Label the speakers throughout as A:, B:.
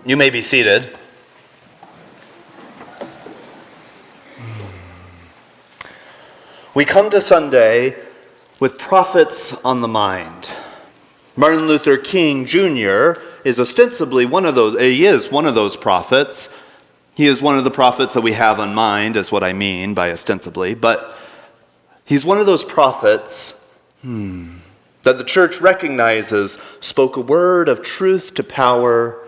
A: You may be seated. We come to Sunday with prophets on the mind. Martin Luther King Jr. is ostensibly one of those. He is one of those prophets. He is one of the prophets that we have on mind, is what I mean by ostensibly. But he's one of those prophets that the church recognizes spoke a word of truth to power,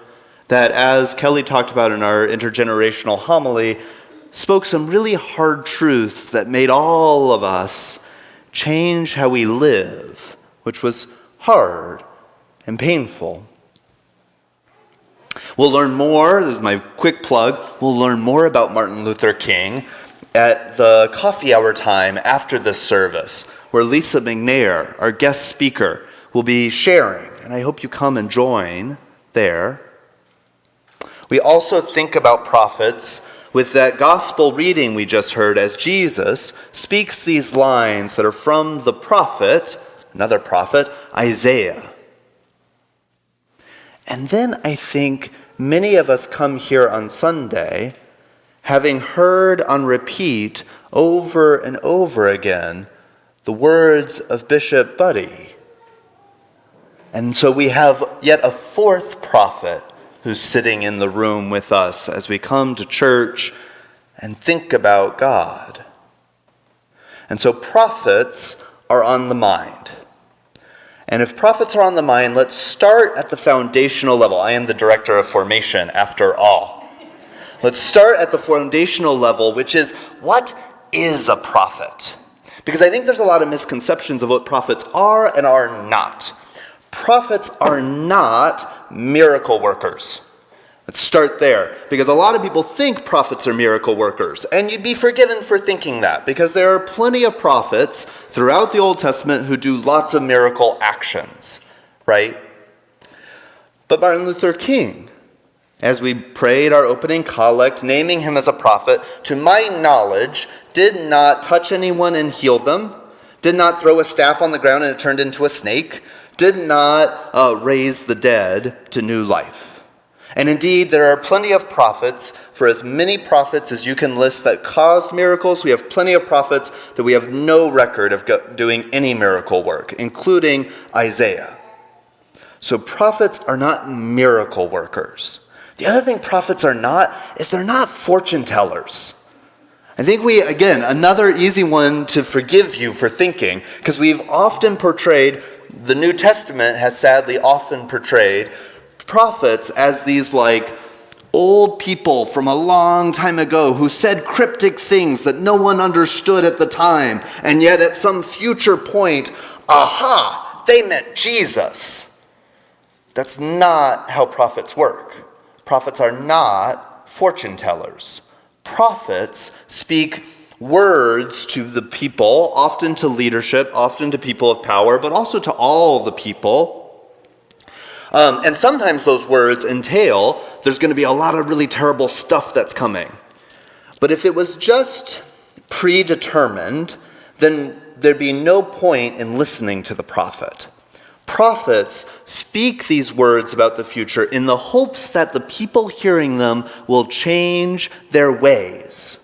A: that, as Kelly talked about in our intergenerational homily, spoke some really hard truths that made all of us change how we live, which was hard and painful. We'll learn more, this is my quick plug, we'll learn more about Martin Luther King at the coffee hour time after this service, where Lisa McNair, our guest speaker, will be sharing, and I hope you come and join there. We also think about prophets with that gospel reading we just heard as Jesus speaks these lines that are from the prophet, another prophet, Isaiah. And then I think many of us come here on Sunday having heard on repeat over and over again the words of Bishop Buddy. And so we have yet a fourth prophet who's sitting in the room with us as we come to church and think about God. And so prophets are on the mind. And if prophets are on the mind, let's start at the foundational level. I am the director of formation, after all. Let's start at the foundational level, which is, what is a prophet? Because I think there's a lot of misconceptions of what prophets are and are not. Prophets are not miracle workers. Let's start there, because a lot of people think prophets are miracle workers, and you'd be forgiven for thinking that, because there are plenty of prophets throughout the Old Testament who do lots of miracle actions, right? But Martin Luther King, as we prayed our opening collect, naming him as a prophet, to my knowledge, did not touch anyone and heal them, did not throw a staff on the ground and it turned into a snake, did not raise the dead to new life. And indeed, there are plenty of prophets, for as many prophets as you can list that caused miracles, we have plenty of prophets that we have no record of doing any miracle work, including Isaiah. So prophets are not miracle workers. The other thing prophets are not is they're not fortune tellers. I think again, another easy one to forgive you for thinking, because we've often portrayed, the New Testament has sadly often portrayed prophets as these old people from a long time ago who said cryptic things that no one understood at the time, and yet at some future point, aha, they meant Jesus. That's not how prophets work. Prophets are not fortune tellers. Prophets speak words to the people, often to leadership, often to people of power, but also to all the people. And sometimes those words entail there's going to be a lot of really terrible stuff that's coming. But if it was just predetermined, then there'd be no point in listening to the prophet. Prophets speak these words about the future in the hopes that the people hearing them will change their ways.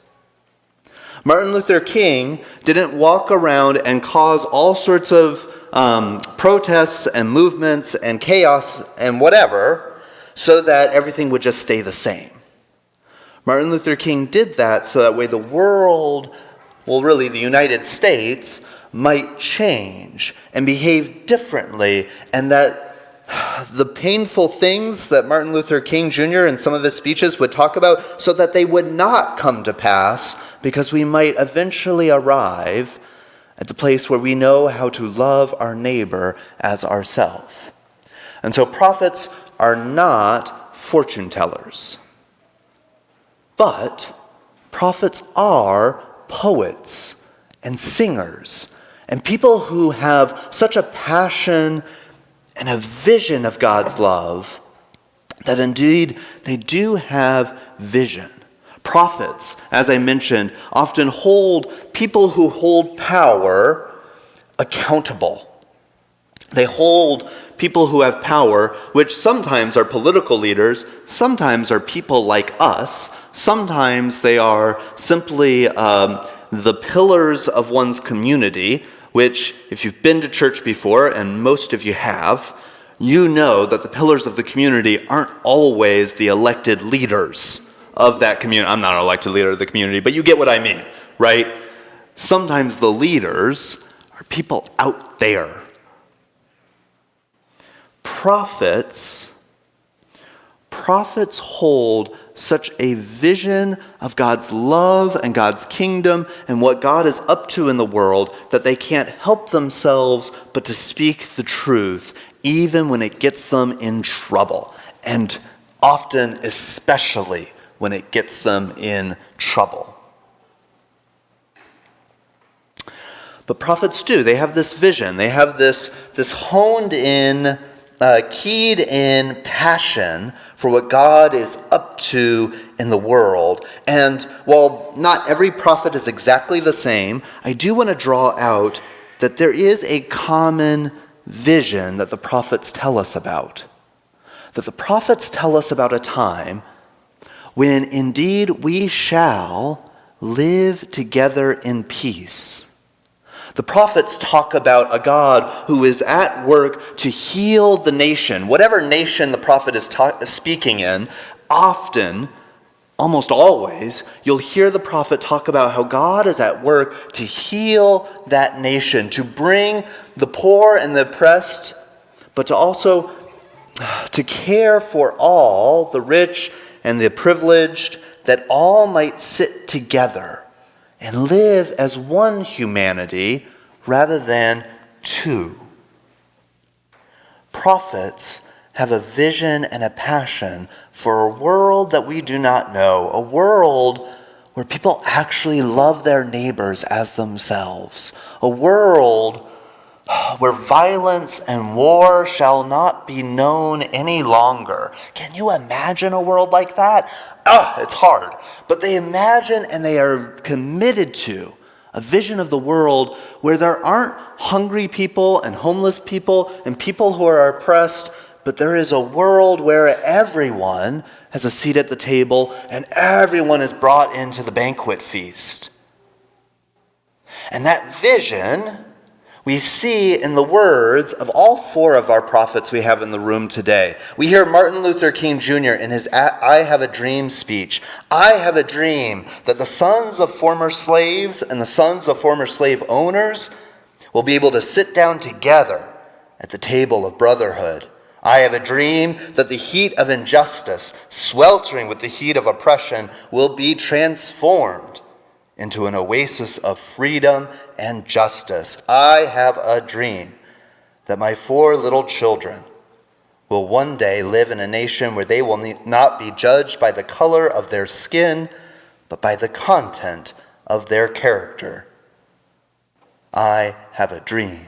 A: Martin Luther King didn't walk around and cause all sorts of protests and movements and chaos and whatever so that everything would just stay the same. Martin Luther King did that so that way the world, really the United States, might change and behave differently, and that the painful things that Martin Luther King Jr. in some of his speeches would talk about, so that they would not come to pass, because we might eventually arrive at the place where we know how to love our neighbor as ourselves. And so prophets are not fortune tellers. But prophets are poets and singers and people who have such a passion and a vision of God's love that indeed they do have vision. Prophets, as I mentioned, often hold people who hold power accountable. They hold people who have power, which sometimes are political leaders, sometimes are people like us, sometimes they are simply the pillars of one's community, which, if you've been to church before, and most of you have, you know that the pillars of the community aren't always the elected leaders of that community. I'm not an elected leader of the community, but you get what I mean, right? Sometimes the leaders are people out there. Prophets hold such a vision of God's love and God's kingdom and what God is up to in the world that they can't help themselves but to speak the truth, even when it gets them in trouble, and often especially when it gets them in trouble. But prophets do. They have this vision. They have this honed in, keyed in passion for what God is up to in the world. And while not every prophet is exactly the same, I do want to draw out that there is a common vision that the prophets tell us about. That the prophets tell us about a time when indeed we shall live together in peace. The prophets talk about a God who is at work to heal the nation. Whatever nation the prophet is speaking in, often, almost always, you'll hear the prophet talk about how God is at work to heal that nation, to bring the poor and the oppressed, but to also to care for all, the rich and the privileged, that all might sit together and live as one humanity rather than two. Prophets have a vision and a passion for a world that we do not know, a world where people actually love their neighbors as themselves, a world where violence and war shall not be known any longer. Can you imagine a world like that? It's hard. But they imagine and they are committed to a vision of the world where there aren't hungry people and homeless people and people who are oppressed, but there is a world where everyone has a seat at the table and everyone is brought into the banquet feast. And that vision we see in the words of all four of our prophets we have in the room today. We hear Martin Luther King Jr. in his I Have a Dream speech. I have a dream that the sons of former slaves and the sons of former slave owners will be able to sit down together at the table of brotherhood. I have a dream that the heat of injustice, sweltering with the heat of oppression, will be transformed into an oasis of freedom and justice. I have a dream that my 4 little children will one day live in a nation where they will not be judged by the color of their skin, but by the content of their character. I have a dream.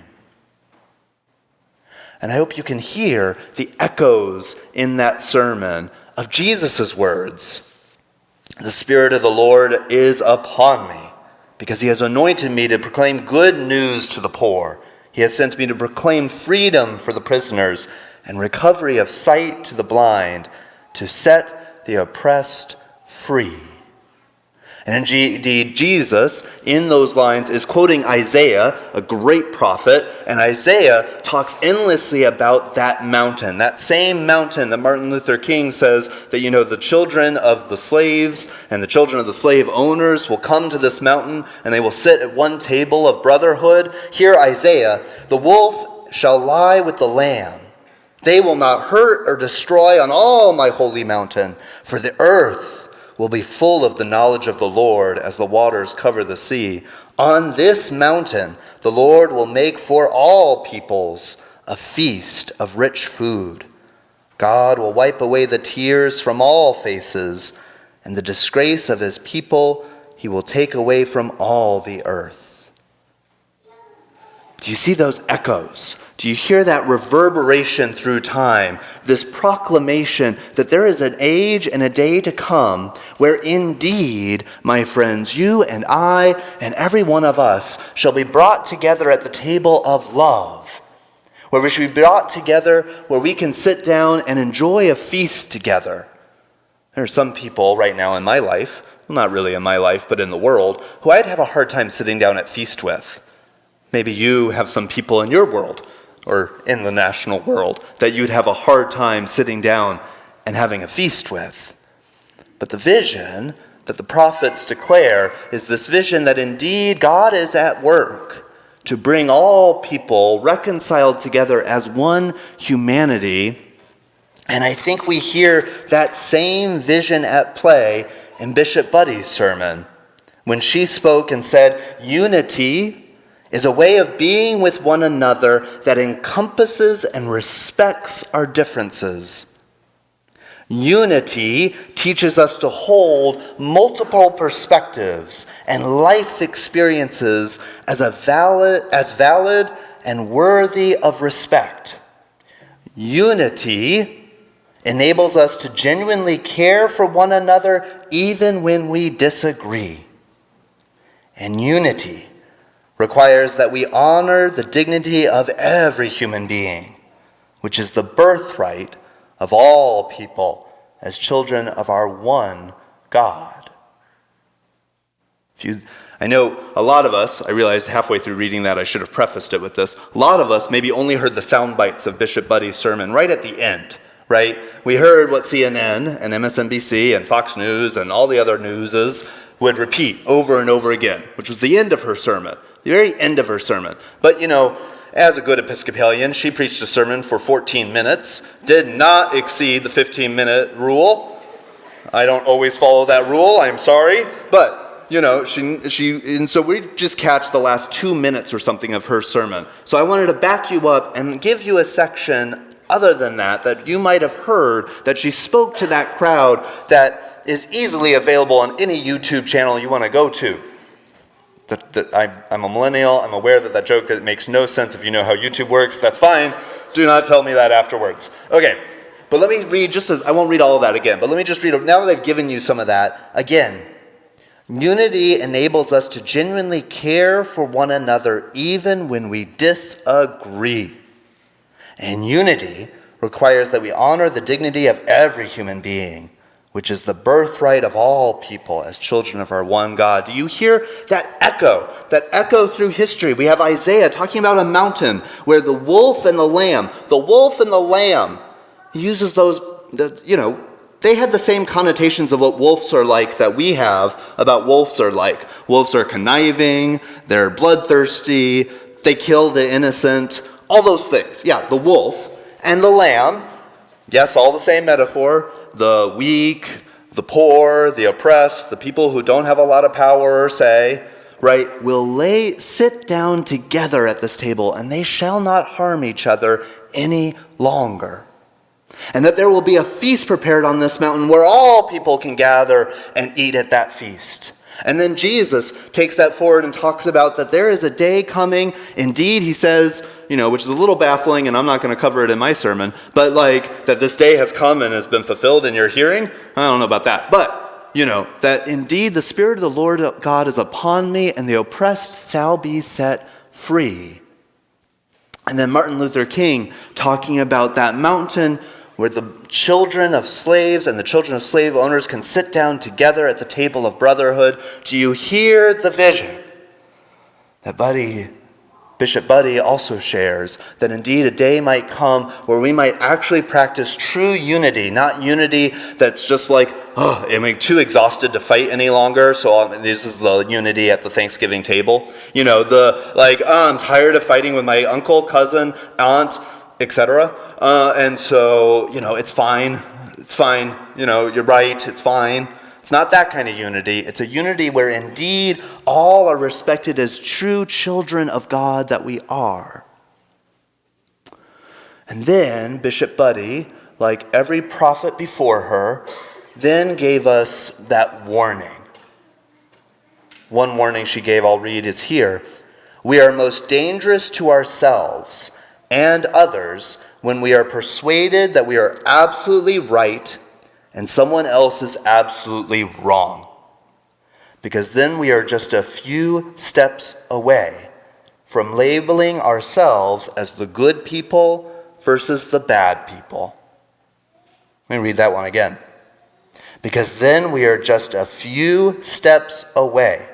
A: And I hope you can hear the echoes in that sermon of Jesus' words. The Spirit of the Lord is upon me, because he has anointed me to proclaim good news to the poor. He has sent me to proclaim freedom for the prisoners and recovery of sight to the blind, to set the oppressed free. And indeed, Jesus, in those lines, is quoting Isaiah, a great prophet, and Isaiah talks endlessly about that mountain, that same mountain that Martin Luther King says that, the children of the slaves and the children of the slave owners will come to this mountain and they will sit at one table of brotherhood. Here, Isaiah, the wolf shall lie with the lamb. They will not hurt or destroy on all my holy mountain, for the earth will be full of the knowledge of the Lord as the waters cover the sea. On this mountain the Lord will make for all peoples a feast of rich food. God will wipe away the tears from all faces, and the disgrace of his people he will take away from all the earth. Do you see those echoes? Do you hear that reverberation through time? This proclamation that there is an age and a day to come where indeed, my friends, you and I and every one of us shall be brought together at the table of love, where we should be brought together, where we can sit down and enjoy a feast together. There are some people right now in my life, well, not really in my life, but in the world, who I'd have a hard time sitting down at feast with. Maybe you have some people in your world, or in the national world, that you'd have a hard time sitting down and having a feast with. But the vision that the prophets declare is this vision that indeed God is at work to bring all people reconciled together as one humanity. And I think we hear that same vision at play in Bishop Buddy's sermon when she spoke and said, unity is a way of being with one another that encompasses and respects our differences. Unity teaches us to hold multiple perspectives and life experiences as valid and worthy of respect. Unity enables us to genuinely care for one another even when we disagree. And unity requires that we honor the dignity of every human being, which is the birthright of all people as children of our one God. I know a lot of us, I realized halfway through reading that I should have prefaced it with this, a lot of us maybe only heard the sound bites of Bishop Buddy's sermon right at the end, right? We heard what CNN and MSNBC and Fox News and all the other newses would repeat over and over again, which was the end of her sermon, the very end of her sermon. But as a good Episcopalian, she preached a sermon for 14 minutes, did not exceed the 15-minute rule. I don't always follow that rule, I'm sorry. But, and so we just catch the last 2 minutes or something of her sermon. So I wanted to back you up and give you a section other than that you might have heard that she spoke to that crowd that is easily available on any YouTube channel you want to go to. I'm a millennial. I'm aware that joke makes no sense if you know how YouTube works. That's fine. Do not tell me that afterwards. Okay, but let me read I won't read all of that again, but let me just read, now that I've given you some of that, again. Unity enables us to genuinely care for one another even when we disagree. And unity requires that we honor the dignity of every human being, which is the birthright of all people as children of our one God. Do you hear that echo through history? We have Isaiah talking about a mountain where the wolf and the lamb, he uses those, they had the same connotations of what wolves are like that we have about wolves are like. Wolves are conniving, they're bloodthirsty, they kill the innocent, all those things. Yeah, the wolf and the lamb, yes, all the same metaphor. The weak, the poor, the oppressed, the people who don't have a lot of power or say, right, will sit down together at this table, and they shall not harm each other any longer. And that there will be a feast prepared on this mountain where all people can gather and eat at that feast. And then Jesus takes that forward and talks about that there is a day coming. Indeed, he says, which is a little baffling, and I'm not going to cover it in my sermon, but that this day has come and has been fulfilled in your hearing. I don't know about that. But, that indeed the Spirit of the Lord God is upon me, and the oppressed shall be set free. And then Martin Luther King talking about that mountain where the children of slaves and the children of slave owners can sit down together at the table of brotherhood. Do you hear the vision that Bishop Buddy also shares, that indeed a day might come where we might actually practice true unity, not unity that's just I'm too exhausted to fight any longer, so this is the unity at the Thanksgiving table. I'm tired of fighting with my uncle, cousin, aunt, etc. And so, it's fine. It's fine. You're right. It's fine. It's not that kind of unity. It's a unity where indeed all are respected as true children of God that we are. And then Bishop Buddy, like every prophet before her, then gave us that warning. One warning she gave, I'll read, is here. We are most dangerous to ourselves and others when we are persuaded that we are absolutely right and someone else is absolutely wrong. Because then we are just a few steps away from labeling ourselves as the good people versus the bad people. Let me read that one again. Because then we are just a few steps away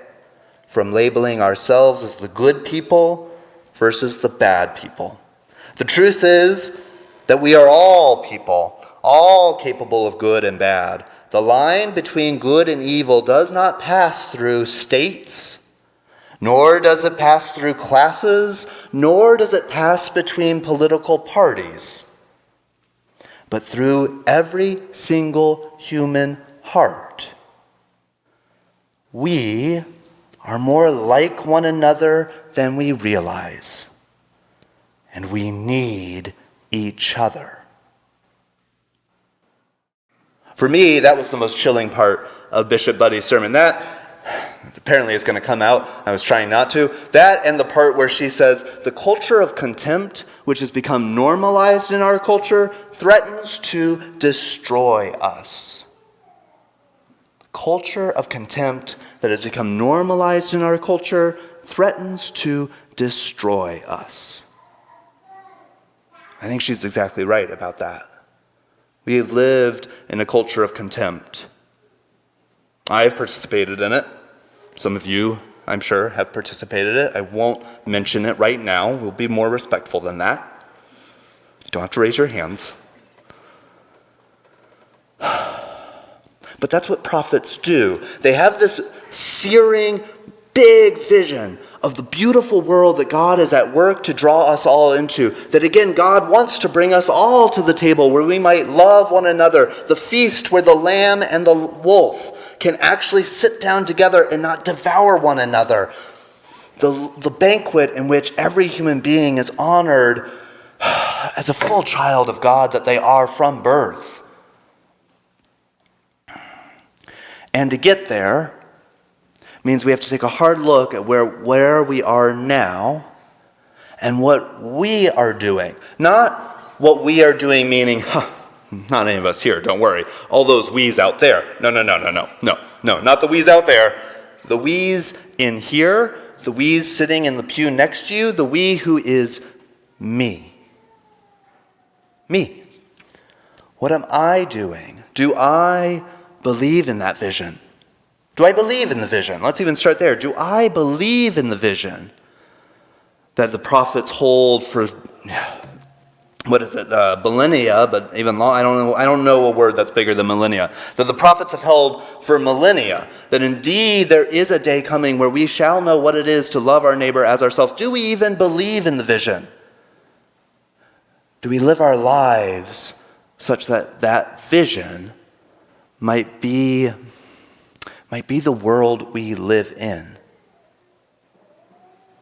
A: from labeling ourselves as the good people versus the bad people. The truth is that we are all people, all capable of good and bad. The line between good and evil does not pass through states, nor does it pass through classes, nor does it pass between political parties, but through every single human heart. We are more like one another than we realize, and we need each other. For me, that was the most chilling part of Bishop Buddy's sermon. That apparently is going to come out. I was trying not to. That and the part where she says, the culture of contempt, which has become normalized in our culture, threatens to destroy us. The culture of contempt that has become normalized in our culture threatens to destroy us. I think she's exactly right about that. We have lived in a culture of contempt. I have participated in it. Some of you, I'm sure, have participated in it. I won't mention it right now. We'll be more respectful than that. You don't have to raise your hands. But that's what prophets do. They have this searing, big vision of the beautiful world that God is at work to draw us all into. That again, God wants to bring us all to the table where we might love one another. The feast where the lamb and the wolf can actually sit down together and not devour one another. The banquet in which every human being is honored as a full child of God that they are from birth. And to get there means we have to take a hard look at where we are now and what we are doing. Not what we are doing meaning, not any of us here, don't worry. All those we's out there. No, not the we's out there. The we's in here, the we's sitting in the pew next to you, the we who is me. Me. What am I doing? Do I believe in that vision? Do I believe in the vision? Let's even start there. Do I believe in the vision that the prophets hold for, millennia, but even long, I don't know a word that's bigger than millennia. That the prophets have held for millennia. That indeed there is a day coming where we shall know what it is to love our neighbor as ourselves. Do we even believe in the vision? Do we live our lives such that that vision might be the world we live in?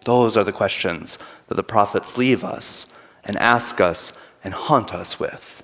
A: Those are the questions that the prophets leave us and ask us and haunt us with.